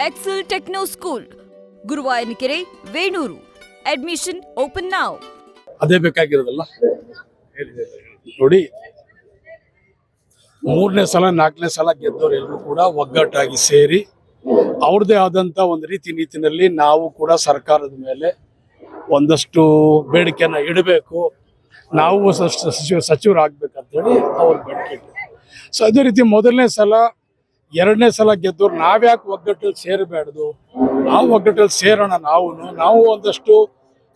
Excel techno school, Guruvayanakere, Venur. Admission open now. ಅದೇ ಬೇಕಾಗಿರೋದಲ್ಲ ನೋಡಿ. 3ನೇ ಸಲ 4ನೇ ಸಲ ಗೆದ್ದವರೆಲ್ಲರೂ ಕೂಡ ಒಗ್ಗಟ್ಟಾಗಿ ಸೇರಿ ಅವ್ರದ್ದೇ ಆದಂತ ಒಂದು ರೀತಿ ನೀತಿನಲ್ಲಿ ನಾವು ಕೂಡ ಸರ್ಕಾರದ ಮೇಲೆ ಒಂದಷ್ಟು ಬೇಡಿಕೆಯನ್ನ ಇಡಬೇಕು, ನಾವು ಸಚಿವರಾಗಬೇಕಂತೇಳಿ ಅವ್ರ ಬೇಡಿಕೆ ಇಟ್ಟು. ಸೊ ಅದೇ ರೀತಿ 1ನೇ ಸಲ 2ನೇ ಸಲ ಗೆದ್ದವ್ರು ನಾವ್ಯಾಕೆ ಒಗ್ಗಟ್ಟಲ್ಲಿ ಸೇರಬೇಡ್ದು, ನಾವು ಒಗ್ಗಟ್ಟಲ್ಲಿ ಸೇರೋಣ. ನಾವು ಒಂದಷ್ಟು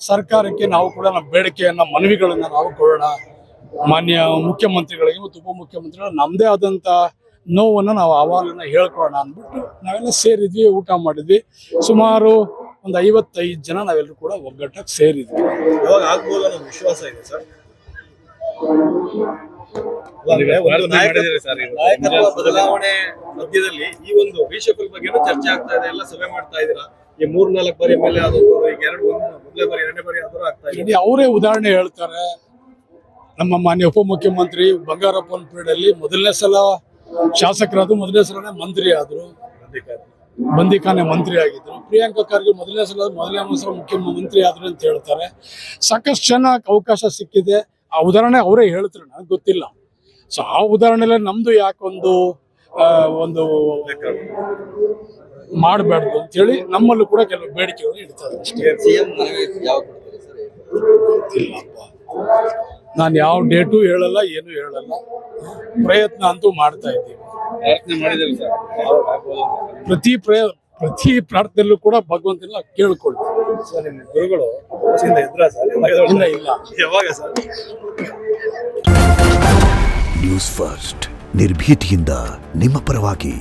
ಸರ್ಕಾರಕ್ಕೆ ನಾವು ಕೂಡ ನಮ್ಮ ಬೇಡಿಕೆಯನ್ನ ಮನವಿಗಳನ್ನ ನಾವು ಕೊಡೋಣ. ಮಾನ್ಯ ಮುಖ್ಯಮಂತ್ರಿಗಳಿಗೆ ಮತ್ತು ಉಪಮುಖ್ಯಮಂತ್ರಿಗಳು ನಮ್ಮದೇ ಆದಂಥ ನೋವನ್ನು ನಾವು ಅಹವಾಲನ್ನ ಹೇಳ್ಕೊಳ್ಳೋಣ ಅಂದ್ಬಿಟ್ಟು ನಾವೆಲ್ಲ ಸೇರಿದ್ವಿ, ಊಟ ಮಾಡಿದ್ವಿ. ಸುಮಾರು ಒಂದು 55 ಜನ ನಾವೆಲ್ಲರೂ ಕೂಡ ಒಗ್ಗಟ್ಟಾಗಿ ಸೇರಿದ್ವಿ. ಯಾವಾಗ ಆಗ್ಬೋದು ಅನ್ನೋ ವಿಶ್ವಾಸ ಇದೆ ಸರ್. ನಾಯಕತ್ವ ಬದಲಾವಣೆ ಮಧ್ಯದಲ್ಲಿ ಈ ಒಂದು reshuffle ಬಗ್ಗೆನೂ ಚರ್ಚೆ ಆಗ್ತಾ ಇದೆ, ಎಲ್ಲ ಸಭೆ ಮಾಡ್ತಾ ಇದ್ದೀರಾ. ಈ 3-4 ಬಾರಿ ಮೇಲೆ ಆದವರು, ಈಗ ಮೊದಲನೇ ಬಾರಿ 2ನೇ ಬಾರಿ ಆದರೂ ಆಗ್ತಾ ಇದೆ. ಅವರೇ ಉದಾಹರಣೆ ಹೇಳ್ತಾರೆ. ನಮ್ಮ ಮಾನ್ಯ ಉಪಮುಖ್ಯಮಂತ್ರಿ ಬಂಗಾರಪ್ಪನ ಪೀರಿಯಡಲ್ಲಿ 1ನೇ ಸಲ ಶಾಸಕರಾದ್ರು, 1ನೇ ಸಲನೇ ಮಂತ್ರಿ ಆದ್ರು, ಬಂದಿಖಾನೆ ಮಂತ್ರಿ ಆಗಿದ್ರು. ಪ್ರಿಯಾಂಕಾ ಖರ್ಗೆ 1ನೇ ಸಲ ಮುಖ್ಯಮಂತ್ರಿ ಆದ್ರು ಅಂತ ಹೇಳ್ತಾರೆ. ಸಾಕಷ್ಟು ಚೆನ್ನಾಗಿ ಅವಕಾಶ ಸಿಕ್ಕಿದೆ. ಆ ಉದಾಹರಣೆ ಅವರೇ ಹೇಳ್ತಾರೆ, ನನಗೆ ಗೊತ್ತಿಲ್ಲ. ಸೊ ಆ ಉದಾಹರಣೆಲ್ಲ ನಮ್ದು ಯಾಕೊಂದು ಒಂದು ಮಾಡಬಾರ್ದು ಅಂತೇಳಿ ನಮ್ಮಲ್ಲೂ ಕೂಡ ಕೆಲವು ಬೇಡಿಕೆಗಳು ಇಡ್ತಾರೆ ಅಷ್ಟೇ. ಗೊತ್ತಿಲ್ಲಪ್ಪ, ನಾನು ಯಾವ ಡೇಟು ಹೇಳಲ್ಲ, ಏನು ಹೇಳಲ್ಲ. ಪ್ರಯತ್ನ ಅಂತೂ ಮಾಡ್ತಾ ಇದ್ದೀವಿ. ಪ್ರತಿ ಪ್ರಾರ್ಥನೆಯಲ್ಲೂ ಕೂಡ ಭಗವಂತನ ಕೇಳ್ಕೊಳ್ತೀವಿ. ಸರ್, ನಿಮ್ಮ ಗುರುಗಳು ಇಲ್ಲ. ಯಾವಾಗ ಸರ್? ನ್ಯೂಸ್ ಫಸ್ಟ್, ನಿರ್ಭೀತಿಯಿಂದ ನಿಮ್ಮ ಪರವಾಗಿ.